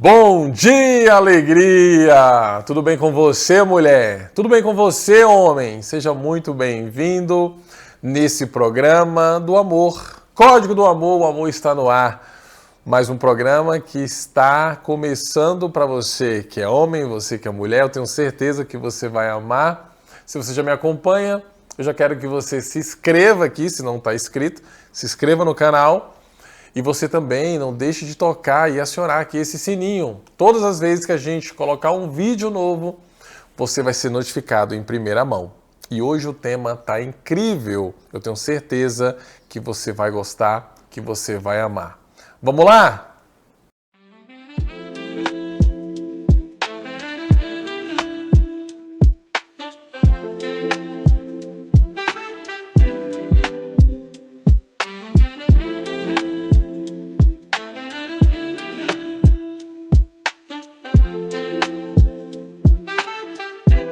Bom dia, alegria! Tudo bem com você, mulher? Tudo bem com você, homem? Seja muito bem-vindo nesse programa do amor. Código do Amor, o amor está no ar. Mais um programa que está começando para você que é homem, você que é mulher. Eu tenho certeza que você vai amar. Se você já me acompanha, eu já quero que você se inscreva aqui, se não está inscrito, se inscreva no canal. E você também não deixe de tocar e acionar aqui esse sininho. Todas as vezes que a gente colocar um vídeo novo, você vai ser notificado em primeira mão. E hoje o tema está incrível. Eu tenho certeza que você vai gostar, que você vai amar. Vamos lá?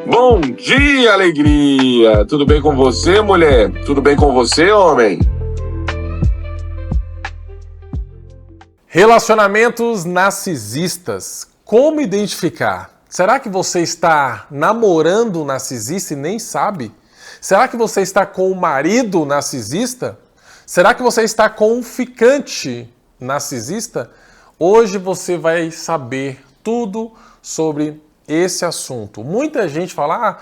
Bom dia, alegria! Tudo bem com você, mulher? Tudo bem com você, homem? Relacionamentos narcisistas. Como identificar? Será que você está namorando um narcisista e nem sabe? Será que você está com um marido narcisista? Será que você está com um ficante narcisista? Hoje você vai saber tudo sobre esse assunto. Muita gente fala,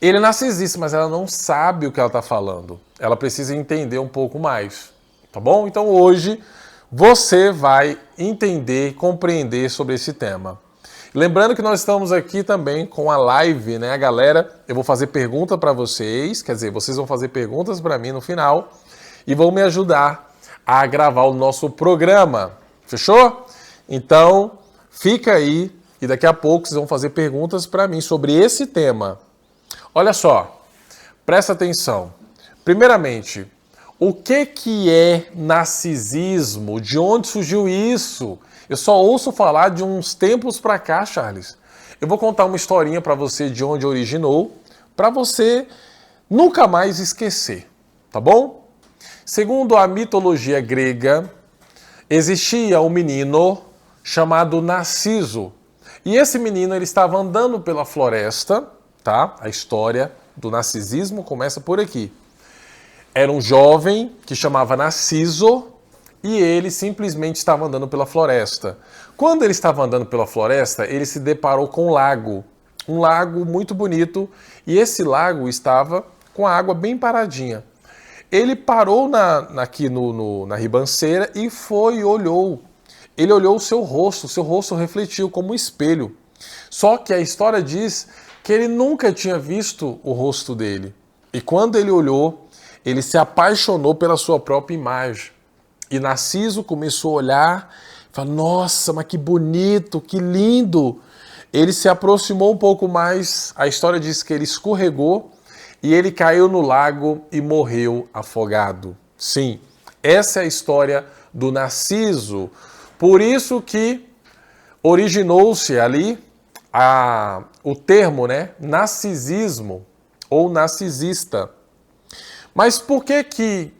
ele é narcisista, mas ela não sabe o que ela está falando. Ela precisa entender um pouco mais, tá bom? Então hoje você vai entender e compreender sobre esse tema. Lembrando que nós estamos aqui também com a live, né, galera? Eu vou fazer pergunta para vocês, quer dizer, vocês vão fazer perguntas para mim no final e vão me ajudar a gravar o nosso programa. Fechou? Então, fica aí. E daqui a pouco vocês vão fazer perguntas para mim sobre esse tema. Olha só, presta atenção. Primeiramente, o que é narcisismo? De onde surgiu isso? Eu só ouço falar de uns tempos para cá, Charles. Eu vou contar uma historinha para você de onde originou, para você nunca mais esquecer, tá bom? Segundo a mitologia grega, existia um menino chamado Narciso. E esse menino, ele estava andando pela floresta, tá? A história do narcisismo começa por aqui. Era um jovem que chamava Narciso e ele simplesmente estava andando pela floresta. Quando ele estava andando pela floresta, ele se deparou com um lago muito bonito, e esse lago estava com a água bem paradinha. Ele parou aqui na ribanceira e foi e olhou. Ele olhou o seu rosto refletiu como um espelho. Só que a história diz que ele nunca tinha visto o rosto dele. E quando ele olhou, ele se apaixonou pela sua própria imagem. E Narciso começou a olhar e falou, nossa, mas que bonito, que lindo. Ele se aproximou um pouco mais, a história diz que ele escorregou e ele caiu no lago e morreu afogado. Sim, essa é a história do Narciso. Por isso que originou-se ali o termo, né, narcisismo ou narcisista. Mas por que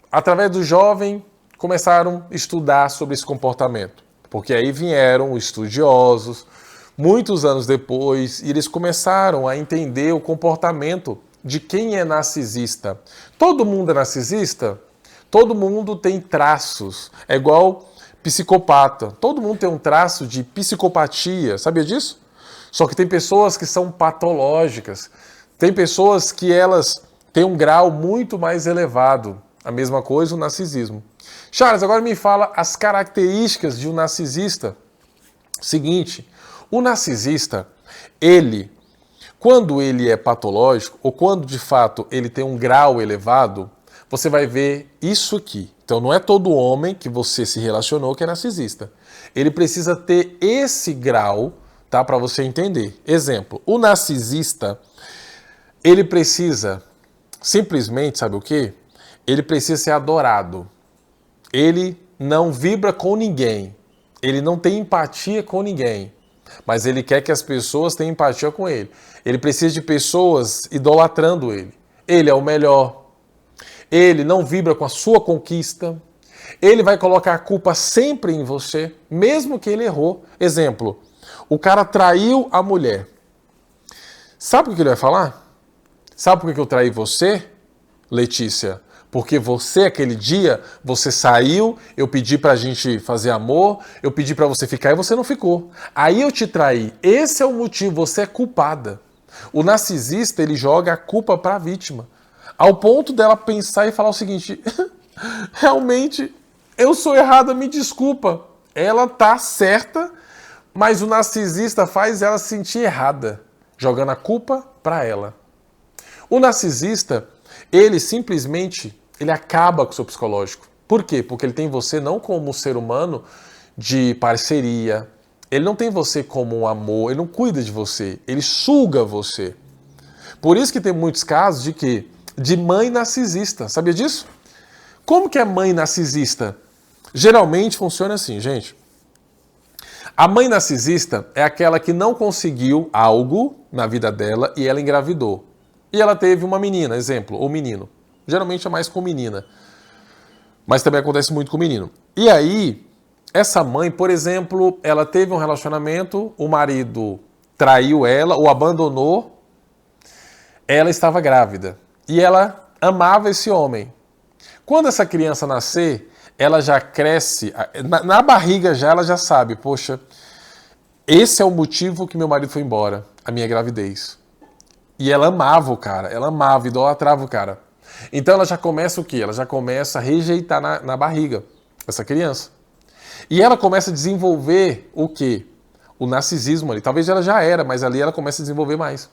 através do jovem, começaram a estudar sobre esse comportamento? Porque aí vieram estudiosos, muitos anos depois, e eles começaram a entender o comportamento de quem é narcisista. Todo mundo é narcisista? Todo mundo tem traços. É igual psicopata. Todo mundo tem um traço de psicopatia, sabia disso? Só que tem pessoas que são patológicas. Tem pessoas que elas têm um grau muito mais elevado. A mesma coisa o narcisismo. Charles, agora me fala as características de um narcisista. Seguinte, o narcisista, quando ele é patológico, ou quando de fato ele tem um grau elevado, você vai ver isso aqui. Então não é todo homem que você se relacionou que é narcisista. Ele precisa ter esse grau, tá, para você entender. Exemplo, o narcisista, ele precisa simplesmente, sabe o quê? Ele precisa ser adorado. Ele não vibra com ninguém. Ele não tem empatia com ninguém. Mas ele quer que as pessoas tenham empatia com ele. Ele precisa de pessoas idolatrando ele. Ele é o melhor. Ele não vibra com a sua conquista. Ele vai colocar a culpa sempre em você, mesmo que ele errou. Exemplo, o cara traiu a mulher. Sabe o que ele vai falar? Sabe por que eu traí você, Letícia? Porque você, aquele dia, você saiu, eu pedi pra gente fazer amor, eu pedi pra você ficar e você não ficou. Aí eu te traí. Esse é o motivo, você é culpada. O narcisista, ele joga a culpa pra vítima. Ao ponto dela pensar e falar o seguinte: realmente, eu sou errada, me desculpa. Ela tá certa, mas o narcisista faz ela se sentir errada, jogando a culpa pra ela. O narcisista, ele simplesmente, ele acaba com o seu psicológico. Por quê? Porque ele tem você não como um ser humano de parceria, ele não tem você como um amor, ele não cuida de você, ele suga você. Por isso que tem muitos casos de quê? De mãe narcisista. Sabia disso? Como que é mãe narcisista? Geralmente funciona assim, gente. A mãe narcisista é aquela que não conseguiu algo na vida dela e ela engravidou. E ela teve uma menina, exemplo, ou menino. Geralmente é mais com menina. Mas também acontece muito com menino. E aí, essa mãe, por exemplo, ela teve um relacionamento, o marido traiu ela ou abandonou, ela estava grávida. E ela amava esse homem. Quando essa criança nascer, ela já cresce, na barriga já ela já sabe, poxa, esse é o motivo que meu marido foi embora, a minha gravidez. E ela amava o cara, ela amava, idolatrava o cara. Então ela já começa o quê? Ela já começa a rejeitar na barriga essa criança. E ela começa a desenvolver o quê? O narcisismo ali. Talvez ela já era, mas ali ela começa a desenvolver mais.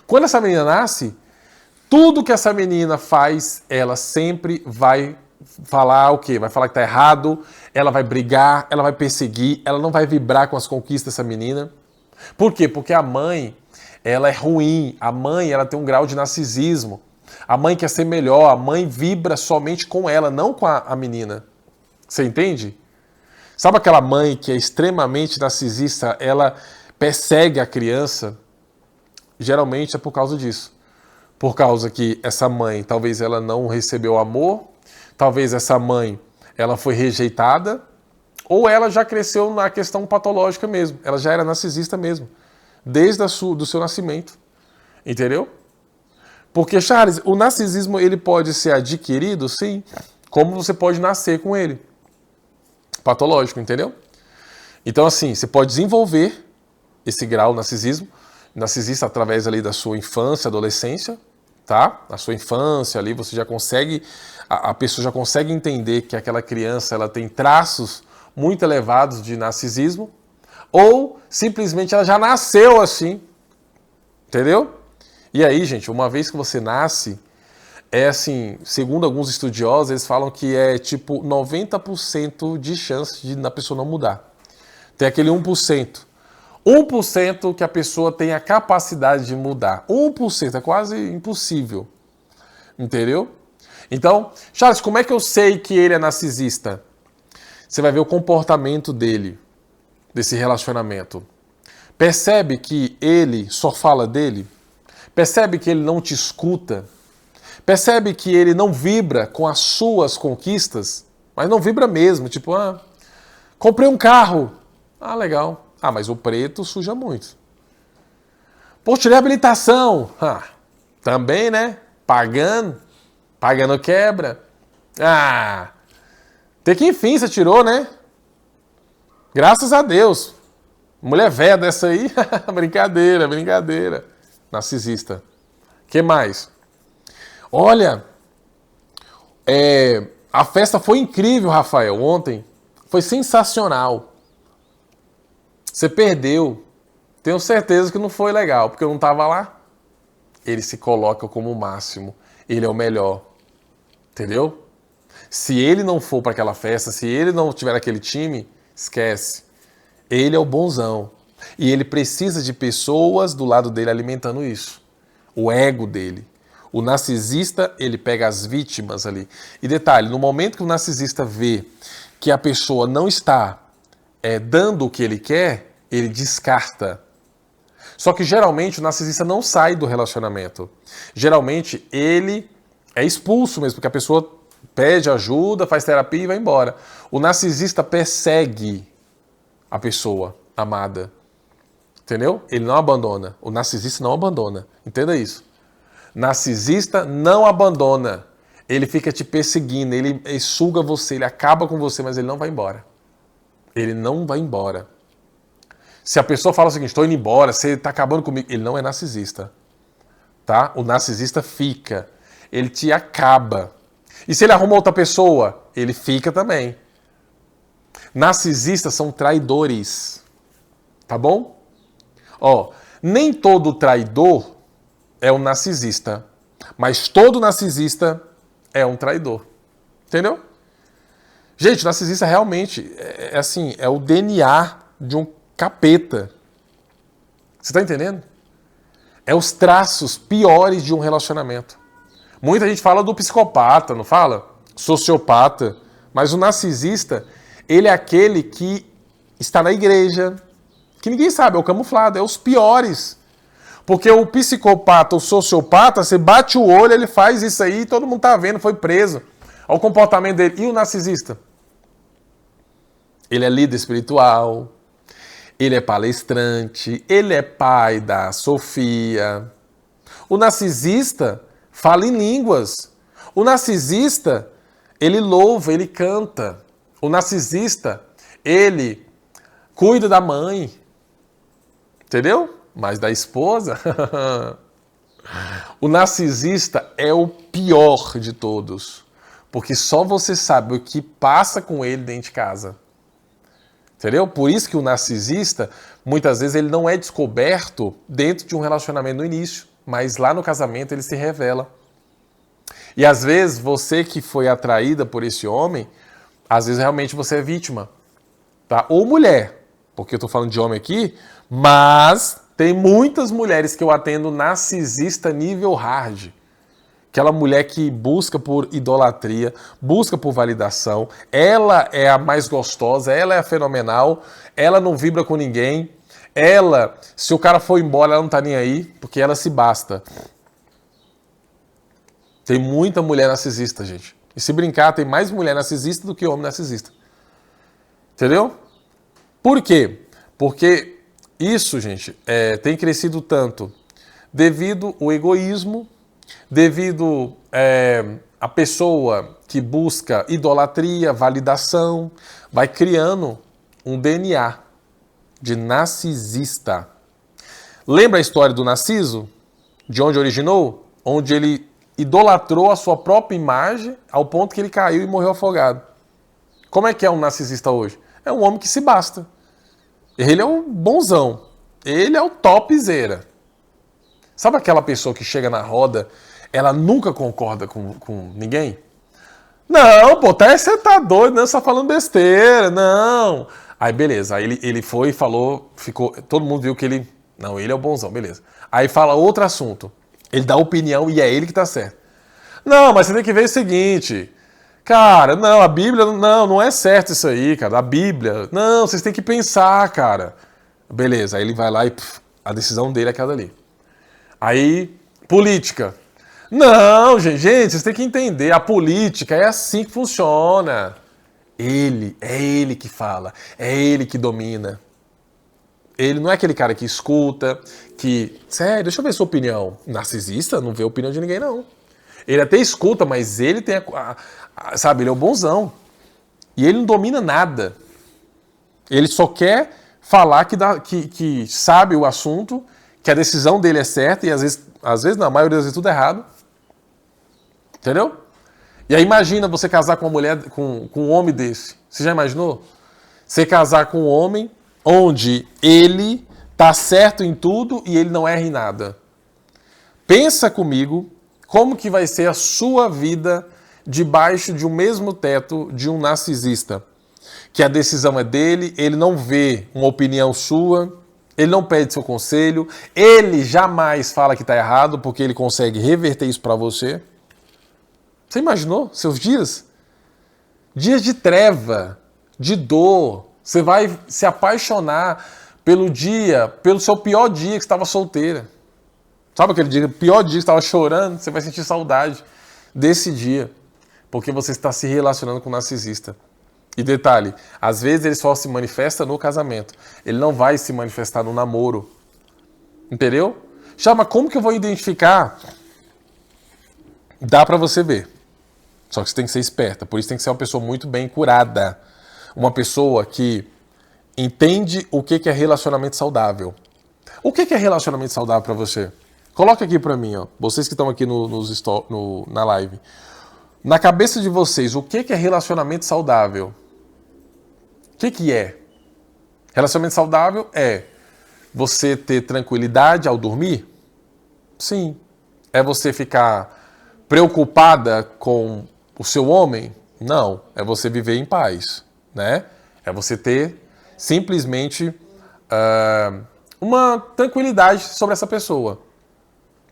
Quando essa menina nasce, tudo que essa menina faz, ela sempre vai falar o quê? Vai falar que tá errado, ela vai brigar, ela vai perseguir, ela não vai vibrar com as conquistas dessa menina. Por quê? Porque a mãe, ela é ruim, a mãe, ela tem um grau de narcisismo. A mãe quer ser melhor, a mãe vibra somente com ela, não com a menina. Você entende? Sabe aquela mãe que é extremamente narcisista, ela persegue a criança? Geralmente é por causa disso. Por causa que essa mãe, talvez ela não recebeu amor, talvez essa mãe, ela foi rejeitada, ou ela já cresceu na questão patológica mesmo. Ela já era narcisista mesmo, desde do seu nascimento. Entendeu? Porque, Charles, o narcisismo ele pode ser adquirido, sim, como você pode nascer com ele. Patológico, entendeu? Então, assim, você pode desenvolver esse grau narcisista através ali da sua infância, adolescência, tá? Na sua infância ali você já consegue, a pessoa já consegue entender que aquela criança ela tem traços muito elevados de narcisismo, ou simplesmente ela já nasceu assim, entendeu? E aí, gente, uma vez que você nasce, é assim, segundo alguns estudiosos, eles falam que é tipo 90% de chance da pessoa não mudar. Tem aquele 1%. 1% que a pessoa tem a capacidade de mudar. 1% é quase impossível. Entendeu? Então, Charles, como é que eu sei que ele é narcisista? Você vai ver o comportamento dele, desse relacionamento. Percebe que ele só fala dele? Percebe que ele não te escuta? Percebe que ele não vibra com as suas conquistas? Mas não vibra mesmo, tipo, comprei um carro. Ah, legal. Ah, mas o preto suja muito. Pô, tirei habilitação. Também, né? Pagando quebra. Ah, até que enfim você tirou, né? Graças a Deus. Mulher velha dessa aí, brincadeira. Narcisista. Que mais? Olha, a festa foi incrível, Rafael, ontem. Foi sensacional. Você perdeu. Tenho certeza que não foi legal, porque eu não estava lá. Ele se coloca como o máximo. Ele é o melhor. Entendeu? Se ele não for para aquela festa, se ele não tiver naquele time, esquece. Ele é o bonzão. E ele precisa de pessoas do lado dele alimentando isso. O ego dele. O narcisista, ele pega as vítimas ali. E detalhe, no momento que o narcisista vê que a pessoa não está dando o que ele quer, ele descarta. Só que geralmente o narcisista não sai do relacionamento. Geralmente ele é expulso mesmo, porque a pessoa pede ajuda, faz terapia e vai embora. O narcisista persegue a pessoa amada. Entendeu? Ele não abandona. O narcisista não abandona. Entenda isso. Narcisista não abandona. Ele fica te perseguindo, ele suga você, ele acaba com você, mas ele não vai embora. Ele não vai embora. Se a pessoa fala o seguinte, estou indo embora, você está acabando comigo, ele não é narcisista. Tá? O narcisista fica. Ele te acaba. E se ele arruma outra pessoa, ele fica também. Narcisistas são traidores. Tá bom? Ó, nem todo traidor é um narcisista, mas todo narcisista é um traidor. Entendeu? Gente, o narcisista realmente é assim, é o DNA de um capeta. Você tá entendendo? É os traços piores de um relacionamento. Muita gente fala do psicopata, não fala? Sociopata. Mas o narcisista, ele é aquele que está na igreja, que ninguém sabe, é o camuflado, é os piores. Porque o psicopata, o sociopata, você bate o olho, ele faz isso aí, todo mundo tá vendo, foi preso. Olha o comportamento dele. E o narcisista? Ele é líder espiritual, ele é palestrante, ele é pai da Sofia. O narcisista fala em línguas. O narcisista, ele louva, ele canta. O narcisista, ele cuida da mãe. Entendeu? Mas da esposa. O narcisista é o pior de todos. Porque só você sabe o que passa com ele dentro de casa. Entendeu? Por isso que o narcisista, muitas vezes, ele não é descoberto dentro de um relacionamento no início. Mas lá no casamento ele se revela. E às vezes, você que foi atraída por esse homem, às vezes realmente você é vítima. Tá? Ou mulher. Porque eu tô falando de homem aqui, mas tem muitas mulheres que eu atendo narcisista nível hard. Aquela mulher que busca por idolatria, busca por validação, ela é a mais gostosa, ela é a fenomenal, ela não vibra com ninguém, ela, se o cara for embora, ela não tá nem aí, porque ela se basta. Tem muita mulher narcisista, gente. E se brincar, tem mais mulher narcisista do que homem narcisista. Entendeu? Por quê? Porque isso, gente, tem crescido tanto devido ao egoísmo, devido a pessoa que busca idolatria, validação, vai criando um DNA de narcisista. Lembra a história do Narciso? De onde originou? Onde ele idolatrou a sua própria imagem ao ponto que ele caiu e morreu afogado. Como é que é um narcisista hoje? É um homem que se basta. Ele é o bonzão. Ele é o topzera. Sabe aquela pessoa que chega na roda, ela nunca concorda com ninguém? Não, pô, você tá doido, não, você tá falando besteira, não. Aí beleza, aí ele foi e falou, ficou, todo mundo viu que ele, não, ele é o bonzão, beleza. Aí fala outro assunto, ele dá opinião e é ele que tá certo. Não, mas você tem que ver o seguinte, cara, não, a Bíblia, não é certo isso aí, cara, a Bíblia, não, vocês têm que pensar, cara. Beleza, aí ele vai lá e a decisão dele é aquela ali. Aí, política. Não, gente, vocês têm que entender, a política é assim que funciona. É ele que fala, é ele que domina. Ele não é aquele cara que escuta, que... Sério, deixa eu ver sua opinião. Narcisista não vê a opinião de ninguém, não. Ele até escuta, mas ele tem sabe, ele é o bonzão. E ele não domina nada. Ele só quer falar que sabe o assunto, que a decisão dele é certa, e às vezes, na maioria das vezes, tudo é errado. Entendeu? E aí imagina você casar com uma mulher, com um homem desse. Você já imaginou? Você casar com um homem onde ele tá certo em tudo e ele não erra em nada. Pensa comigo como que vai ser a sua vida debaixo de um mesmo teto de um narcisista. Que a decisão é dele, ele não vê uma opinião sua, ele não pede seu conselho, ele jamais fala que está errado porque ele consegue reverter isso para você. Você imaginou seus dias? Dias de treva, de dor. Você vai se apaixonar pelo seu pior dia que você estava solteira. Sabe aquele dia, pior dia que você estava chorando? Você vai sentir saudade desse dia. Porque você está se relacionando com um narcisista. E detalhe, às vezes ele só se manifesta no casamento. Ele não vai se manifestar no namoro. Entendeu? Chama, como que eu vou identificar? Dá pra você ver. Só que você tem que ser esperta. Por isso tem que ser uma pessoa muito bem curada. Uma pessoa que entende o que é relacionamento saudável. O que é relacionamento saudável pra você? Coloca aqui pra mim, ó. Vocês que estão aqui na live. Na cabeça de vocês, o que é relacionamento saudável? O que é? Relacionamento saudável é você ter tranquilidade ao dormir? Sim. É você ficar preocupada com o seu homem? Não. É você viver em paz, né? É você ter simplesmente uma tranquilidade sobre essa pessoa,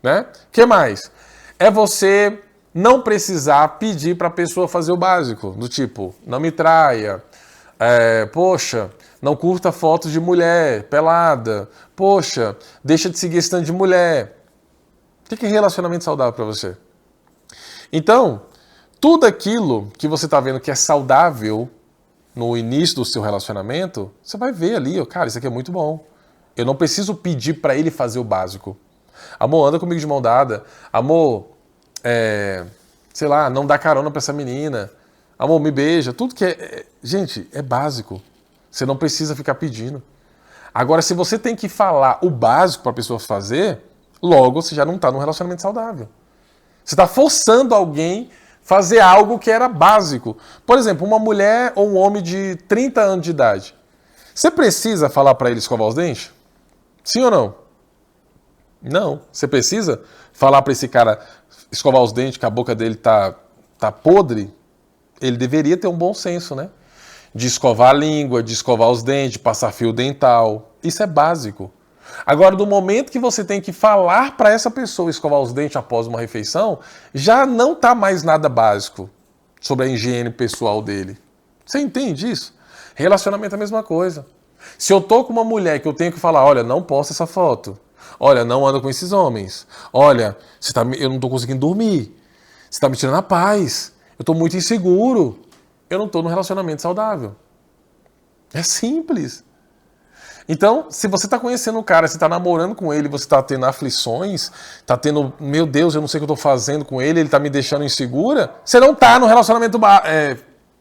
né? O que mais? É você não precisar pedir para a pessoa fazer o básico, do tipo, não me traia, poxa, não curta fotos de mulher pelada, poxa, deixa de seguir esse tanto de mulher. O que é relacionamento saudável para você? Então, tudo aquilo que você está vendo que é saudável no início do seu relacionamento, você vai ver ali, cara, isso aqui é muito bom. Eu não preciso pedir para ele fazer o básico. Amor, anda comigo de mão dada. Amor, sei lá, não dá carona para essa menina. Amor, me beija. Tudo que gente, é básico. Você não precisa ficar pedindo. Agora, se você tem que falar o básico para a pessoa fazer, logo você já não está num relacionamento saudável. Você está forçando alguém a fazer algo que era básico. Por exemplo, uma mulher ou um homem de 30 anos de idade. Você precisa falar para ele escovar os dentes? Sim ou não? Não. Você precisa falar para esse cara escovar os dentes, que a boca dele tá podre? Ele deveria ter um bom senso, né? De escovar a língua, de escovar os dentes, de passar fio dental. Isso é básico. Agora, do momento que você tem que falar para essa pessoa escovar os dentes após uma refeição, já não está mais nada básico sobre a higiene pessoal dele. Você entende isso? Relacionamento é a mesma coisa. Se eu tô com uma mulher que eu tenho que falar, olha, não posta essa foto. Olha, não anda com esses homens. Olha, eu não tô conseguindo dormir. Você tá me tirando a paz. Eu tô muito inseguro. Eu não tô num relacionamento saudável. É simples. Então, se você está conhecendo o cara, você está namorando com ele, você está tendo aflições, está tendo, meu Deus, eu não sei o que eu estou fazendo com ele, ele está me deixando insegura, você não está no relacionamento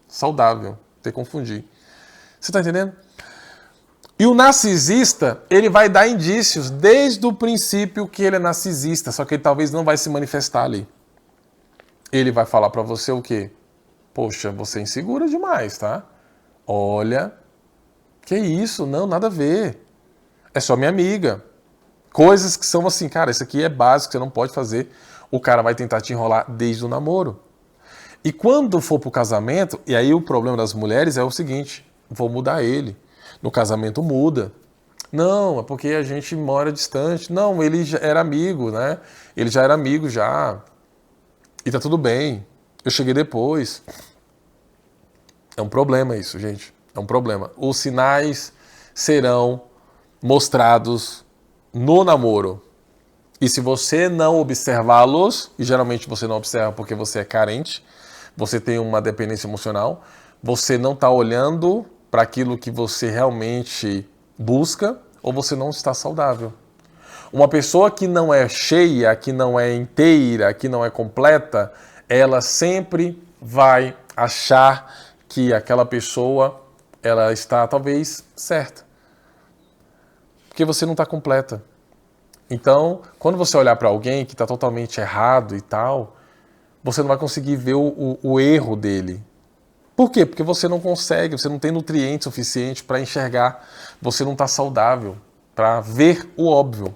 saudável. Até confundir. Você está entendendo? E o narcisista, ele vai dar indícios desde o princípio que ele é narcisista, só que ele talvez não vai se manifestar ali. Ele vai falar para você o quê? Poxa, você é insegura demais, tá? Olha... Que isso? Não, nada a ver. É só minha amiga. Coisas que são assim, cara, isso aqui é básico, você não pode fazer. O cara vai tentar te enrolar desde o namoro. E quando for pro casamento, e aí o problema das mulheres é o seguinte, vou mudar ele. No casamento muda. Não, é porque a gente mora distante. Não, ele já era amigo, né? Ele já era amigo já. E tá tudo bem. Eu cheguei depois. É um problema isso, gente. É um problema. Os sinais serão mostrados no namoro. E se você não observá-los, e geralmente você não observa porque você é carente, você tem uma dependência emocional, você não está olhando para aquilo que você realmente busca, ou você não está saudável. Uma pessoa que não é cheia, que não é inteira, que não é completa, ela sempre vai achar que aquela pessoa ela está talvez certa. Porque você não está completa. Então, quando você olhar para alguém que está totalmente errado e tal, você não vai conseguir ver o erro dele. Por quê? Porque você não consegue, você não tem nutriente suficiente para enxergar, você não está saudável para ver o óbvio.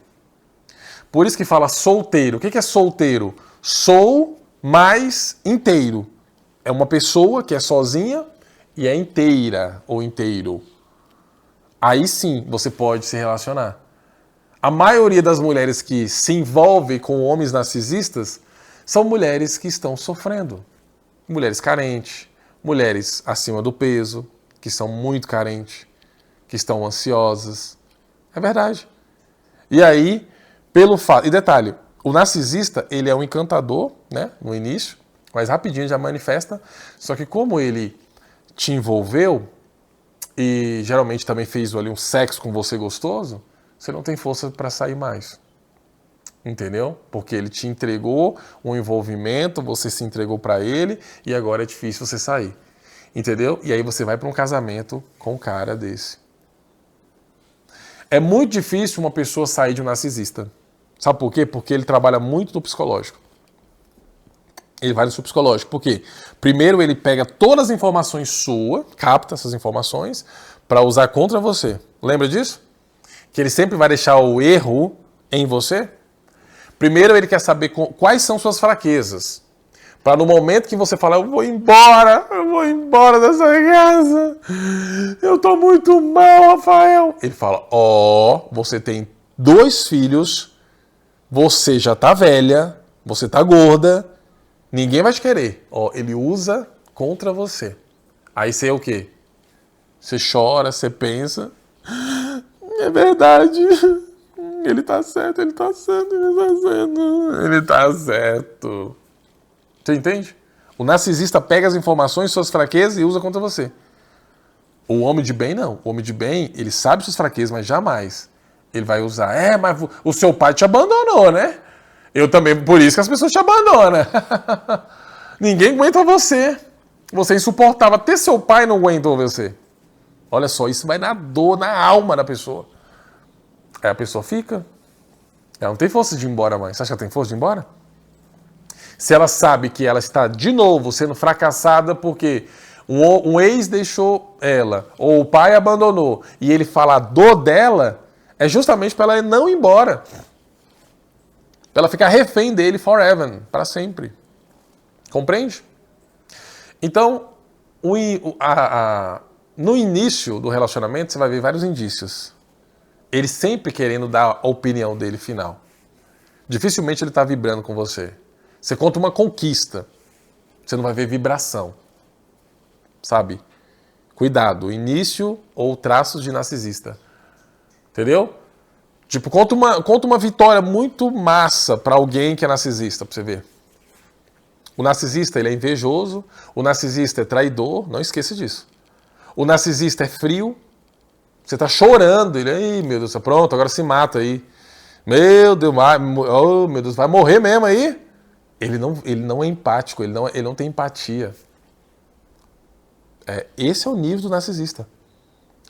Por isso que fala solteiro. O que é solteiro? Sou mais inteiro. É uma pessoa que é sozinha e é inteira ou inteiro. Aí sim você pode se relacionar. A maioria das mulheres que se envolvem com homens narcisistas são mulheres que estão sofrendo. Mulheres carentes, mulheres acima do peso, que são muito carentes, que estão ansiosas. É verdade. E aí, pelo fato... E detalhe, o narcisista, ele é um encantador, né, no início. mas rapidinho já manifesta. Só que como ele te envolveu e geralmente também fez ali um sexo com você gostoso, você não tem força para sair mais. Entendeu? Porque ele te entregou um envolvimento, você se entregou para ele e agora é difícil você sair. Entendeu? E aí você vai para um casamento com um cara desse. É muito difícil uma pessoa sair de um narcisista. Sabe por quê? Porque ele trabalha muito no psicológico. Ele vai no seu psicológico. Por quê? Primeiro ele pega todas as informações suas, capta essas informações, para usar contra você. Lembra disso? Que ele sempre vai deixar o erro em você. Primeiro ele quer saber quais são suas fraquezas. Para no momento que você falar, eu vou embora dessa casa, eu tô muito mal, Rafael. Ele fala, você tem 2 filhos, você já tá velha, você tá gorda, ninguém vai te querer. Ele usa contra você. Aí você é o quê? Você chora, você pensa, é verdade, ele tá certo. Você entende? O narcisista pega as informações, suas fraquezas e usa contra você. O homem de bem não. O homem de bem, ele sabe suas fraquezas, mas jamais ele vai usar. Mas o seu pai te abandonou, né? Eu também, por isso que as pessoas te abandonam. Ninguém aguenta você. Você é insuportável. Até seu pai não aguentou você. Olha só, isso vai na dor, na alma da pessoa. Aí a pessoa fica. Ela não tem força de ir embora mais. Você acha que ela tem força de ir embora? Se ela sabe que ela está de novo sendo fracassada porque um ex deixou ela, ou o pai abandonou, e ele fala a dor dela, é justamente para ela não ir embora. Para ela ficar refém dele forever, para sempre. Compreende? Então, no início do relacionamento, você vai ver vários indícios. Ele sempre querendo dar a opinião dele final. Dificilmente ele está vibrando com você. Você conta uma conquista, você não vai ver vibração, sabe? Cuidado, início ou traços de narcisista, entendeu? Tipo, conta uma vitória muito massa para alguém que é narcisista, para você ver. O narcisista, ele é invejoso, o narcisista é traidor, não esqueça disso. O narcisista é frio, você tá chorando, ele, ai meu Deus, pronto, agora se mata aí. Meu Deus, vai morrer mesmo aí? Ele não é empático, ele não tem empatia. Esse é o nível do narcisista.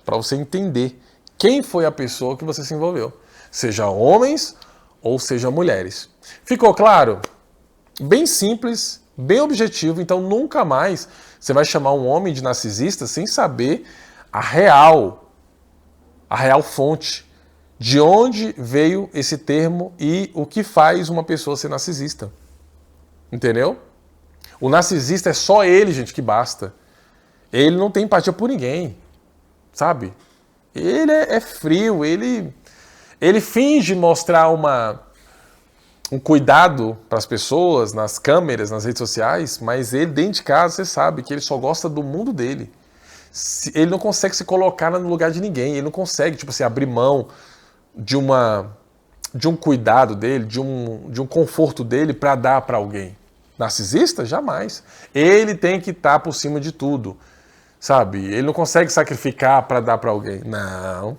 Para você entender quem foi a pessoa que você se envolveu. Seja homens ou seja mulheres. Ficou claro? Bem simples, bem objetivo. Então nunca mais você vai chamar um homem de narcisista sem saber a real fonte. De onde veio esse termo e o que faz uma pessoa ser narcisista. Entendeu? O narcisista é só ele, gente, que basta. Ele não tem empatia por ninguém, sabe? Ele é frio, ele finge mostrar um cuidado para as pessoas, nas câmeras, nas redes sociais, mas ele dentro de casa, você sabe que ele só gosta do mundo dele. Ele não consegue se colocar no lugar de ninguém, ele não consegue, tipo assim, abrir mão de um cuidado dele, de um conforto dele para dar para alguém. Narcisista? Jamais. Ele tem que estar por cima de tudo, sabe? Ele não consegue sacrificar para dar para alguém. Não.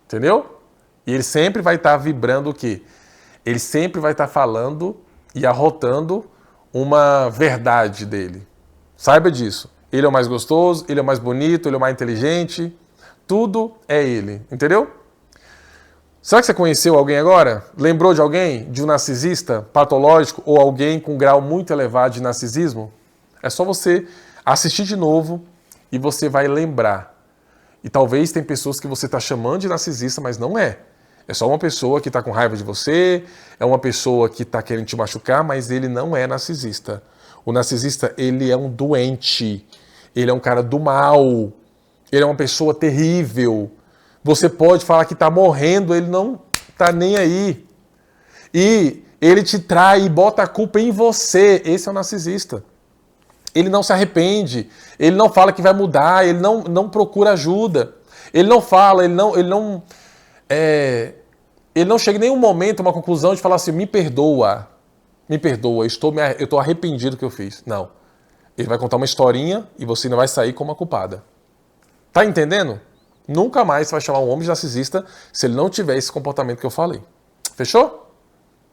Entendeu? E ele sempre vai estar vibrando o quê? Ele sempre vai estar falando e arrotando uma verdade dele. Saiba disso. Ele é o mais gostoso, ele é o mais bonito, ele é o mais inteligente. Tudo é ele. Entendeu? Será que você conheceu alguém agora? Lembrou de alguém? De um narcisista patológico ou alguém com um grau muito elevado de narcisismo? É só você assistir de novo e você vai lembrar. E talvez tem pessoas que você está chamando de narcisista, mas não é. É só uma pessoa que está com raiva de você, é uma pessoa que está querendo te machucar, mas ele não é narcisista. O narcisista, ele é um doente. Ele é um cara do mal. Ele é uma pessoa terrível. Você pode falar que está morrendo, ele não está nem aí. E ele te trai e bota a culpa em você. Esse é o narcisista. Ele não se arrepende. Ele não fala que vai mudar. Ele não procura ajuda. Ele não fala, ele não chega em nenhum momento a uma conclusão de falar assim, me perdoa. Me perdoa, eu estou arrependido do que eu fiz. Não. Ele vai contar uma historinha e você ainda vai sair como a culpada. Tá entendendo? Nunca mais você vai chamar um homem de narcisista se ele não tiver esse comportamento que eu falei. Fechou?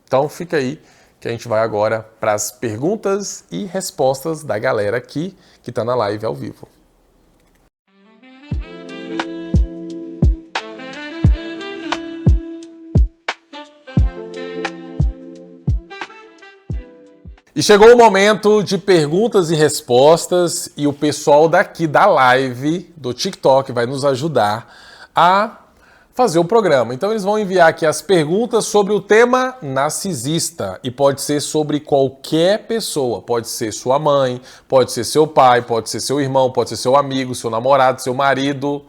Então fica aí que a gente vai agora para as perguntas e respostas da galera aqui que está na live ao vivo. E chegou o momento de perguntas e respostas e o pessoal daqui da live do TikTok vai nos ajudar a fazer o programa. Então eles vão enviar aqui as perguntas sobre o tema narcisista e pode ser sobre qualquer pessoa, pode ser sua mãe, pode ser seu pai, pode ser seu irmão, pode ser seu amigo, seu namorado, seu marido,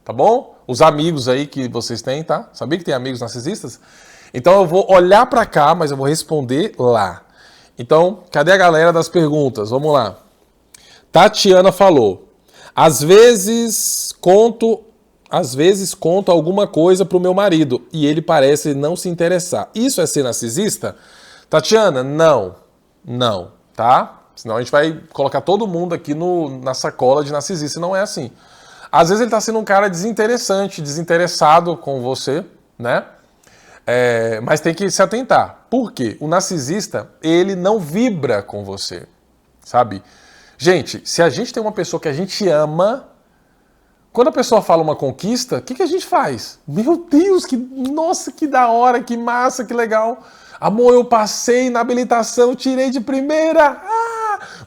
tá bom? Os amigos aí que vocês têm, tá? Sabia que tem amigos narcisistas? Então eu vou olhar para cá, mas eu vou responder lá. Então, cadê a galera das perguntas? Vamos lá. Tatiana falou: às vezes conto alguma coisa pro meu marido e ele parece não se interessar. Isso é ser narcisista? Tatiana, não. Não, tá? Senão a gente vai colocar todo mundo aqui na sacola de narcisista. Não é assim. Às vezes ele tá sendo um cara desinteressado com você, né? Mas tem que se atentar. Por quê? O narcisista, ele não vibra com você, sabe? Gente, se a gente tem uma pessoa que a gente ama, quando a pessoa fala uma conquista, o que a gente faz? Meu Deus, nossa, que da hora, que massa, que legal. Amor, eu passei na habilitação, tirei de primeira.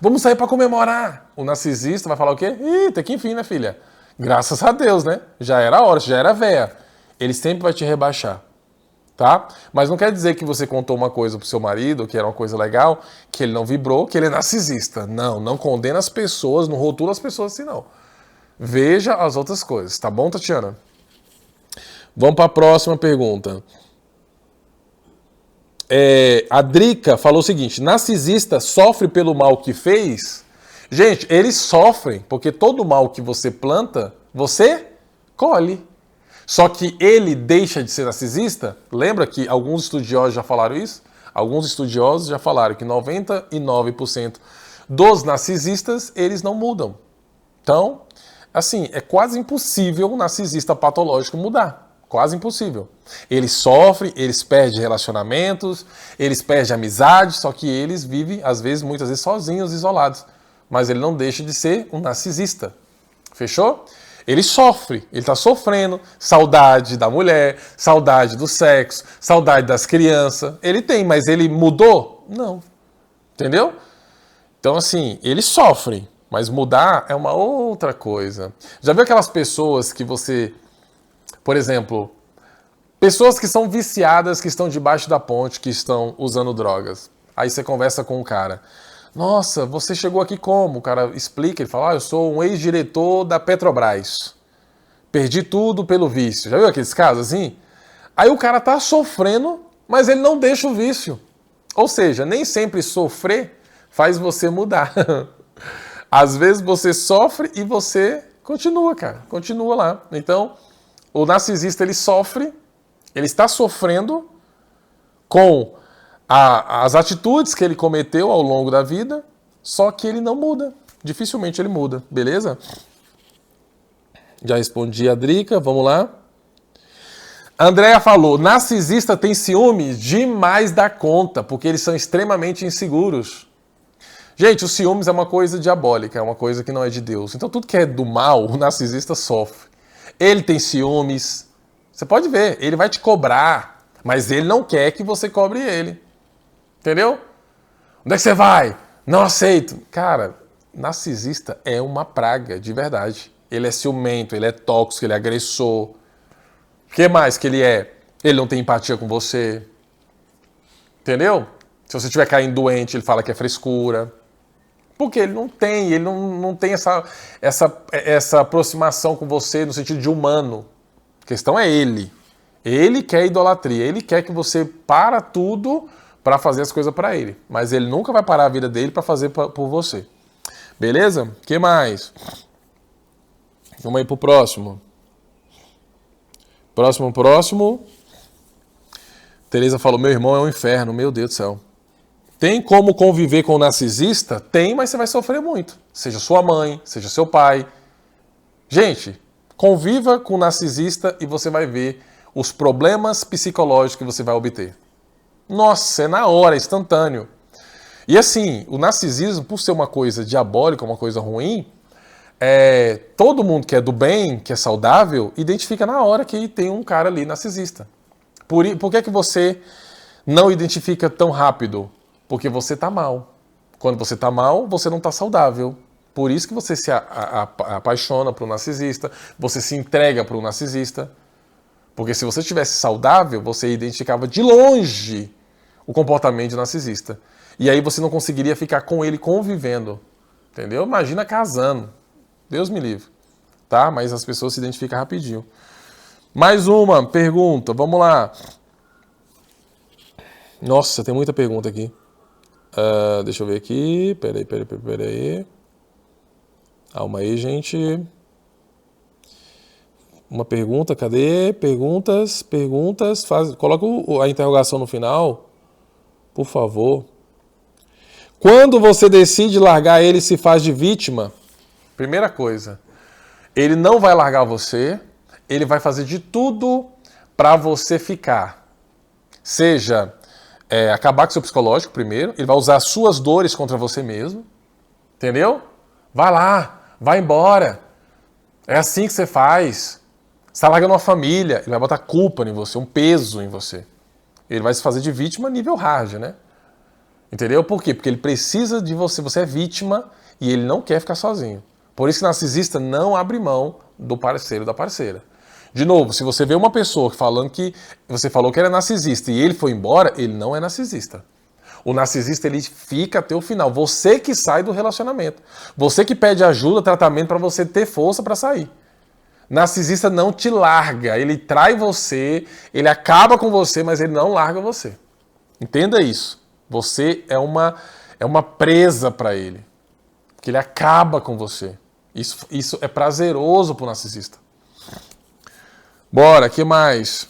Vamos sair para comemorar. O narcisista vai falar o quê? Eita, que enfim, né, filha? Graças a Deus, né? Já era a hora, já era véia. Ele sempre vai te rebaixar. Tá? Mas não quer dizer que você contou uma coisa pro seu marido, que era uma coisa legal, que ele não vibrou, que ele é narcisista. Não condena as pessoas, não rotula as pessoas assim, não. Veja as outras coisas, tá bom, Tatiana? Vamos para a próxima pergunta. A Drica falou o seguinte: narcisista sofre pelo mal que fez? Gente, eles sofrem, porque todo mal que você planta, você colhe. Só que ele deixa de ser narcisista? Lembra que alguns estudiosos já falaram isso? Alguns estudiosos já falaram que 99% dos narcisistas, eles não mudam. Então, assim, é quase impossível um narcisista patológico mudar. Quase impossível. Eles sofrem, eles perdem relacionamentos, eles perdem amizade, só que eles vivem, às vezes, muitas vezes, sozinhos, isolados. Mas ele não deixa de ser um narcisista. Fechou? Ele sofre, ele está sofrendo, saudade da mulher, saudade do sexo, saudade das crianças. Ele tem, mas ele mudou? Não. Entendeu? Então, assim, ele sofre, mas mudar é uma outra coisa. Já viu aquelas pessoas que você, por exemplo, pessoas que são viciadas, que estão debaixo da ponte, que estão usando drogas. Aí você conversa com um cara. Nossa, você chegou aqui como? O cara explica, ele fala, eu sou um ex-diretor da Petrobras. Perdi tudo pelo vício. Já viu aqueles casos assim? Aí o cara tá sofrendo, mas ele não deixa o vício. Ou seja, nem sempre sofrer faz você mudar. Às vezes você sofre e você continua, cara. Continua lá. Então, o narcisista, ele sofre, ele está sofrendo com as atitudes que ele cometeu ao longo da vida, só que ele não muda. Dificilmente ele muda, beleza? Já respondi a Drica, vamos lá. Andréa falou, narcisista tem ciúmes demais da conta, porque eles são extremamente inseguros. Gente, o ciúmes é uma coisa diabólica, é uma coisa que não é de Deus. Então tudo que é do mal, o narcisista sofre. Ele tem ciúmes, você pode ver, ele vai te cobrar, mas ele não quer que você cobre ele. Entendeu? Onde é que você vai? Não aceito. Cara, narcisista é uma praga, de verdade. Ele é ciumento, ele é tóxico, ele é agressor. O que mais que ele é? Ele não tem empatia com você. Entendeu? Se você estiver caindo doente, ele fala que é frescura. Porque ele não tem essa aproximação com você no sentido de humano. A questão é ele. Ele quer idolatria. Ele quer que você para tudo para fazer as coisas para ele. Mas ele nunca vai parar a vida dele para fazer por você. Beleza? O que mais? Vamos aí pro próximo. Próximo. Tereza falou, meu irmão é um inferno. Meu Deus do céu. Tem como conviver com o narcisista? Tem, mas você vai sofrer muito. Seja sua mãe, seja seu pai. Gente, conviva com o narcisista e você vai ver os problemas psicológicos que você vai obter. Nossa, é na hora, é instantâneo. E assim, o narcisismo, por ser uma coisa diabólica, uma coisa ruim, todo mundo que é do bem, que é saudável, identifica na hora que tem um cara ali narcisista. Por que você não identifica tão rápido? Porque você está mal. Quando você está mal, você não está saudável. Por isso que você se apaixona por um narcisista, você se entrega para um narcisista. Porque se você estivesse saudável, você identificava de longe o comportamento do narcisista. E aí você não conseguiria ficar com ele convivendo. Entendeu? Imagina casando. Deus me livre. Tá? Mas as pessoas se identificam rapidinho. Mais uma pergunta. Vamos lá. Nossa, tem muita pergunta aqui. Deixa eu ver aqui. Peraí. Calma aí, gente. Uma pergunta, cadê? Perguntas. Coloca a interrogação no final, por favor. Quando você decide largar ele, se faz de vítima? Primeira coisa, ele não vai largar você, ele vai fazer de tudo para você ficar. Seja acabar com seu psicológico primeiro, ele vai usar as suas dores contra você mesmo, entendeu? Vai lá, vai embora. É assim que você faz. Você está largando uma família, ele vai botar culpa em você, um peso em você. Ele vai se fazer de vítima nível hard, né? Entendeu? Por quê? Porque ele precisa de você, você é vítima e ele não quer ficar sozinho. Por isso que o narcisista não abre mão do parceiro, da parceira. De novo, se você vê uma pessoa falando que você falou que era narcisista e ele foi embora, ele não é narcisista. O narcisista, ele fica até o final. Você que sai do relacionamento. Você que pede ajuda, tratamento para você ter força para sair. Narcisista não te larga, ele trai você, ele acaba com você, mas ele não larga você. Entenda isso. Você é uma presa para ele. Porque ele acaba com você. Isso é prazeroso para o narcisista. Bora, que mais?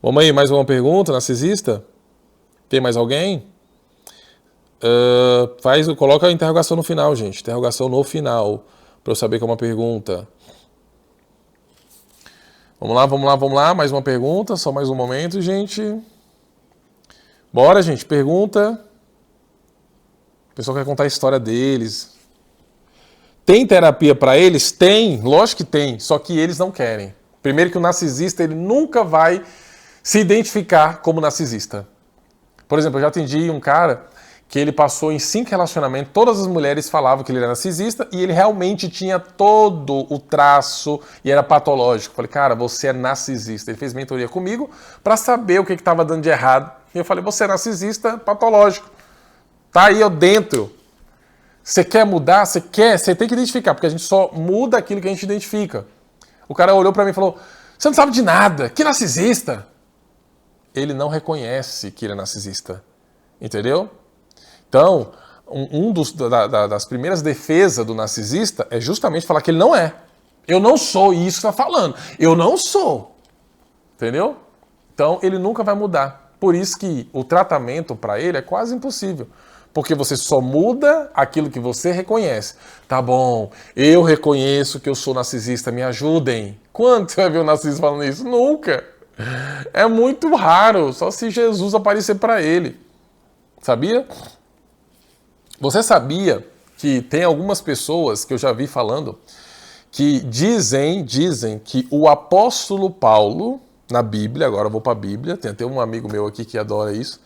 Vamos aí, mais uma pergunta, narcisista? Tem mais alguém? Coloca a interrogação no final, gente. Interrogação no final, para eu saber que é uma pergunta. Vamos lá. Mais uma pergunta, só mais um momento, gente. Bora, gente, pergunta. O pessoal quer contar a história deles. Tem terapia para eles? Tem, lógico que tem, só que eles não querem. Primeiro que o narcisista, ele nunca vai se identificar como narcisista. Por exemplo, eu já atendi um cara que ele passou em 5 relacionamentos, todas as mulheres falavam que ele era narcisista e ele realmente tinha todo o traço e era patológico. Falei, cara, você é narcisista. Ele fez mentoria comigo para saber o que estava dando de errado. E eu falei, você é narcisista patológico. Tá aí dentro. Você quer mudar? Você tem que identificar, porque a gente só muda aquilo que a gente identifica. O cara olhou para mim e falou, você não sabe de nada, que narcisista? Ele não reconhece que ele é narcisista. Entendeu? Então, das primeiras defesas do narcisista é justamente falar que ele não é. Eu não sou isso que está falando. Eu não sou. Entendeu? Então, ele nunca vai mudar. Por isso que o tratamento para ele é quase impossível. Porque você só muda aquilo que você reconhece. Tá bom, eu reconheço que eu sou narcisista, me ajudem. Quando você vai ver um narcisista falando isso? Nunca. É muito raro, só se Jesus aparecer para ele. Sabia? Você sabia que tem algumas pessoas que eu já vi falando que dizem que o apóstolo Paulo, na Bíblia, agora eu vou para a Bíblia, tem até um amigo meu aqui que adora isso,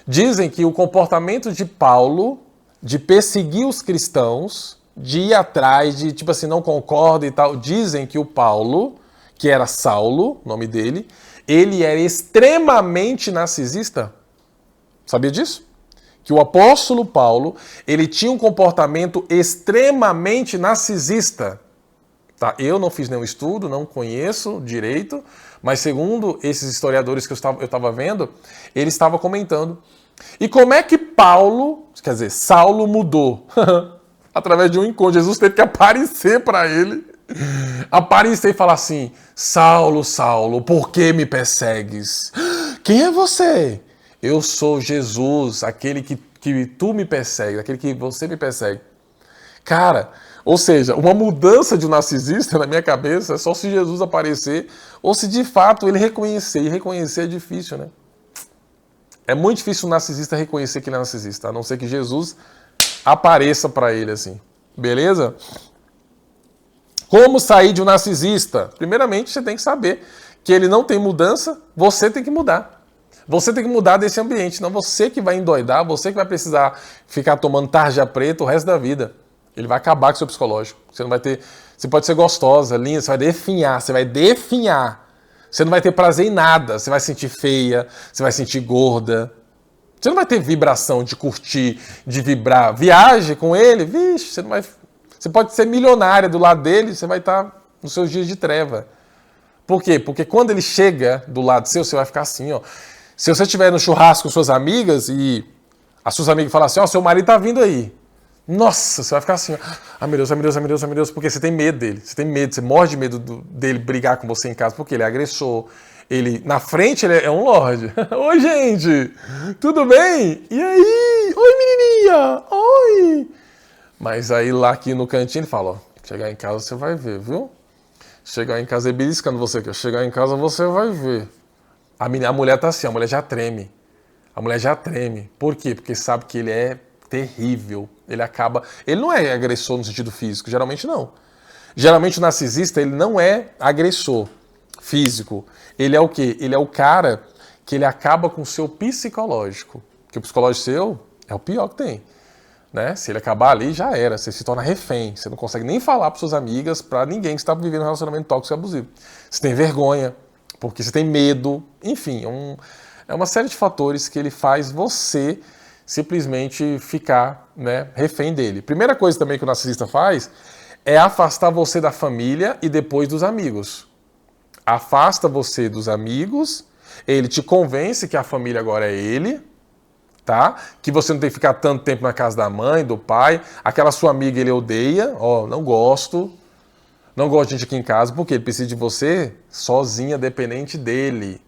dizem que o comportamento de Paulo, de perseguir os cristãos, de ir atrás, de tipo assim, não concorda e tal, dizem que o Paulo, que era Saulo, nome dele, ele era extremamente narcisista. Sabia disso? Que o apóstolo Paulo, ele tinha um comportamento extremamente narcisista. Tá? Eu não fiz nenhum estudo, não conheço direito, mas segundo esses historiadores que eu estava vendo, ele estava comentando. E como é que Saulo mudou? Através de um encontro. Jesus teve que aparecer para ele. Aparecer e falar assim, Saulo, Saulo, por que me persegues? Quem é você? Eu sou Jesus, aquele que tu me persegue, aquele que você me persegue. Cara, ou seja, uma mudança de um narcisista na minha cabeça é só se Jesus aparecer ou se de fato ele reconhecer. E reconhecer é difícil, né? É muito difícil o narcisista reconhecer que ele é narcisista, a não ser que Jesus apareça para ele assim. Beleza? Como sair de um narcisista? Primeiramente, você tem que saber que ele não tem mudança, você tem que mudar. Você tem que mudar desse ambiente, não você que vai endoidar, você que vai precisar ficar tomando tarja preta o resto da vida. Ele vai acabar com o seu psicológico. Você não vai ter. Você pode ser gostosa, linda, você vai definhar, você vai definhar. Você não vai ter prazer em nada. Você vai sentir feia, você vai sentir gorda. Você não vai ter vibração de curtir, de vibrar. Viaje com ele, vixe, você não vai. Você pode ser milionária do lado dele, você vai estar nos seus dias de treva. Por quê? Porque quando ele chega do lado seu, você vai ficar assim, ó. Se você estiver no churrasco com suas amigas e as suas amigas falam assim, ó, seu marido tá vindo aí. Nossa, você vai ficar assim, ó. Ai meu Deus, ai meu Deus, ai meu Deus, ai meu Deus, porque você tem medo dele. Você tem medo, você morre de medo dele brigar com você em casa, porque ele é agressor. Ele, na frente, ele é um lorde. Oi, gente, tudo bem? E aí? Oi, menininha, oi. Mas aí lá aqui no cantinho ele fala, ó, chegar em casa você vai ver, viu? Chegar em casa, ele beliscando você aqui, chegar em casa você vai ver. A mulher tá assim, a mulher já treme. A mulher já treme. Por quê? Porque sabe que ele é terrível. Ele acaba... Ele não é agressor no sentido físico, geralmente não. Geralmente o narcisista, ele não é agressor físico. Ele é o quê? Ele é o cara que ele acaba com o seu psicológico. Porque o psicológico seu é o pior que tem. Né? Se ele acabar ali, já era. Você se torna refém. Você não consegue nem falar para suas amigas, para ninguém que está vivendo um relacionamento tóxico e abusivo. Você tem vergonha, porque você tem medo. Enfim, é uma série de fatores que ele faz você simplesmente ficar, né, refém dele. Primeira coisa também que o narcisista faz é afastar você da família e depois dos amigos. Afasta você dos amigos, ele te convence que a família agora é ele, tá? Que você não tem que ficar tanto tempo na casa da mãe, do pai. Aquela sua amiga ele odeia, ó, não gosto de gente aqui em casa, porque ele precisa de você sozinha, dependente dele.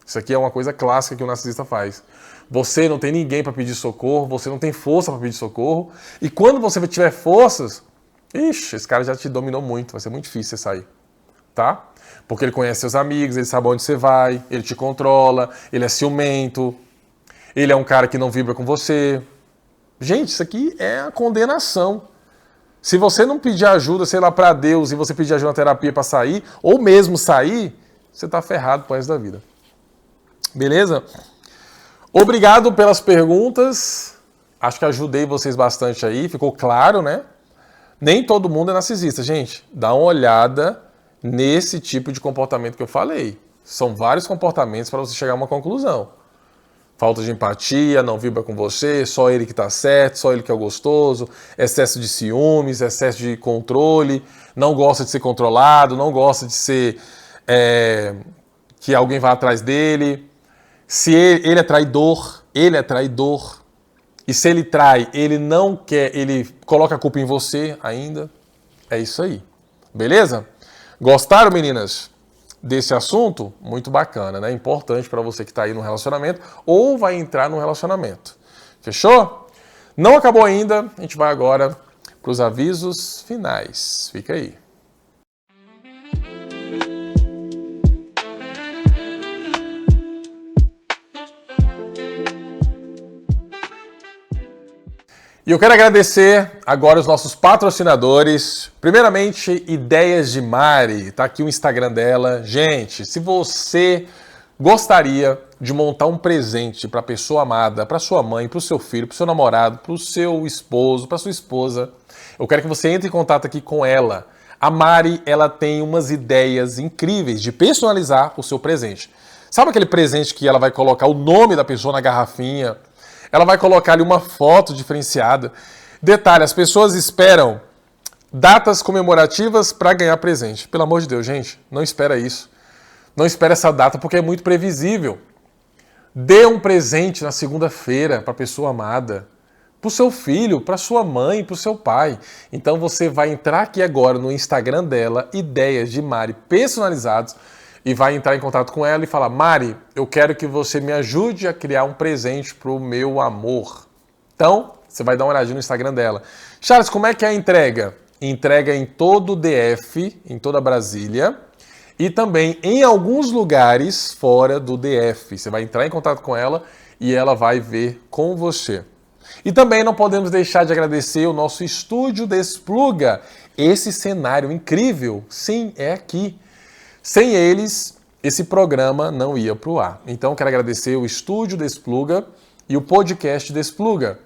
Isso aqui é uma coisa clássica que o narcisista faz. Você não tem ninguém para pedir socorro, você não tem força para pedir socorro, e quando você tiver forças, ixi, esse cara já te dominou muito, vai ser muito difícil você sair, tá? Porque ele conhece seus amigos, ele sabe onde você vai, ele te controla, ele é ciumento, ele é um cara que não vibra com você. Gente, isso aqui é a condenação. Se você não pedir ajuda, sei lá, para Deus, e você pedir ajuda na terapia para sair, ou mesmo sair, você tá ferrado pro resto da vida. Beleza? Obrigado pelas perguntas. Acho que ajudei vocês bastante aí. Ficou claro, né? Nem todo mundo é narcisista, gente. Dá uma olhada nesse tipo de comportamento que eu falei. São vários comportamentos para você chegar a uma conclusão. Falta de empatia, não vibra com você, só ele que tá certo, só ele que é o gostoso, excesso de ciúmes, excesso de controle, não gosta de ser controlado, não gosta de ser que alguém vá atrás dele. Se ele é traidor, e se ele trai, ele não quer, ele coloca a culpa em você ainda. É isso aí. Beleza? Gostaram, meninas, desse assunto? Muito bacana, né? Importante para você que está aí no relacionamento ou vai entrar no relacionamento. Fechou? Não acabou ainda, a gente vai agora para os avisos finais. Fica aí. E eu quero agradecer agora os nossos patrocinadores. Primeiramente, Ideias de Mari. Tá aqui o Instagram dela. Gente, se você gostaria de montar um presente para a pessoa amada, para sua mãe, para o seu filho, para o seu namorado, para o seu esposo, para sua esposa, eu quero que você entre em contato aqui com ela. A Mari, ela tem umas ideias incríveis de personalizar o seu presente. Sabe aquele presente que ela vai colocar o nome da pessoa na garrafinha? Ela vai colocar ali uma foto diferenciada. Detalhe, as pessoas esperam datas comemorativas para ganhar presente. Pelo amor de Deus, gente, não espera isso. Não espera essa data porque é muito previsível. Dê um presente na segunda-feira para a pessoa amada, para o seu filho, para sua mãe, para o seu pai. Então você vai entrar aqui agora no Instagram dela, Ideias de Mari personalizados, e vai entrar em contato com ela e falar: Mari, eu quero que você me ajude a criar um presente para o meu amor. Então, você vai dar uma olhadinha no Instagram dela. Charles, como é que é a entrega? Entrega em todo o DF, em toda Brasília, e também em alguns lugares fora do DF. Você vai entrar em contato com ela e ela vai ver com você. E também não podemos deixar de agradecer o nosso estúdio Despluga. Esse cenário incrível, sim, é aqui. Sem eles, esse programa não ia para o ar. Então, quero agradecer o estúdio Despluga e o podcast Despluga.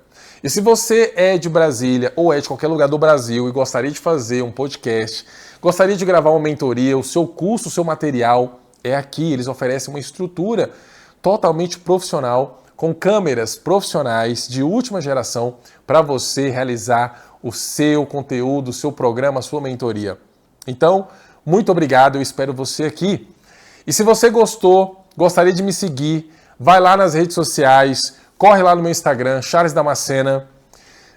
E se você é de Brasília ou é de qualquer lugar do Brasil e gostaria de fazer um podcast, gostaria de gravar uma mentoria, o seu curso, o seu material, é aqui. Eles oferecem uma estrutura totalmente profissional, com câmeras profissionais de última geração para você realizar o seu conteúdo, o seu programa, a sua mentoria. Então, muito obrigado, eu espero você aqui. E se você gostou, gostaria de me seguir, vai lá nas redes sociais, corre lá no meu Instagram, Charles Damascena,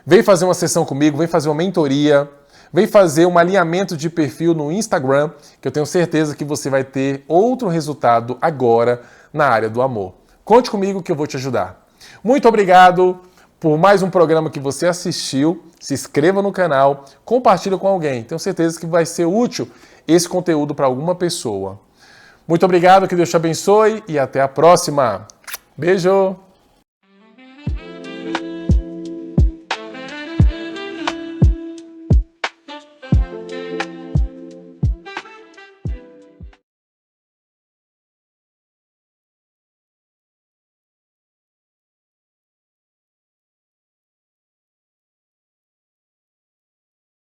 vem fazer uma sessão comigo, vem fazer uma mentoria, vem fazer um alinhamento de perfil no Instagram, que eu tenho certeza que você vai ter outro resultado agora na área do amor. Conte comigo que eu vou te ajudar. Muito obrigado por mais um programa que você assistiu. Se inscreva no canal, compartilhe com alguém. Tenho certeza que vai ser útil esse conteúdo para alguma pessoa. Muito obrigado, que Deus te abençoe e até a próxima. Beijo!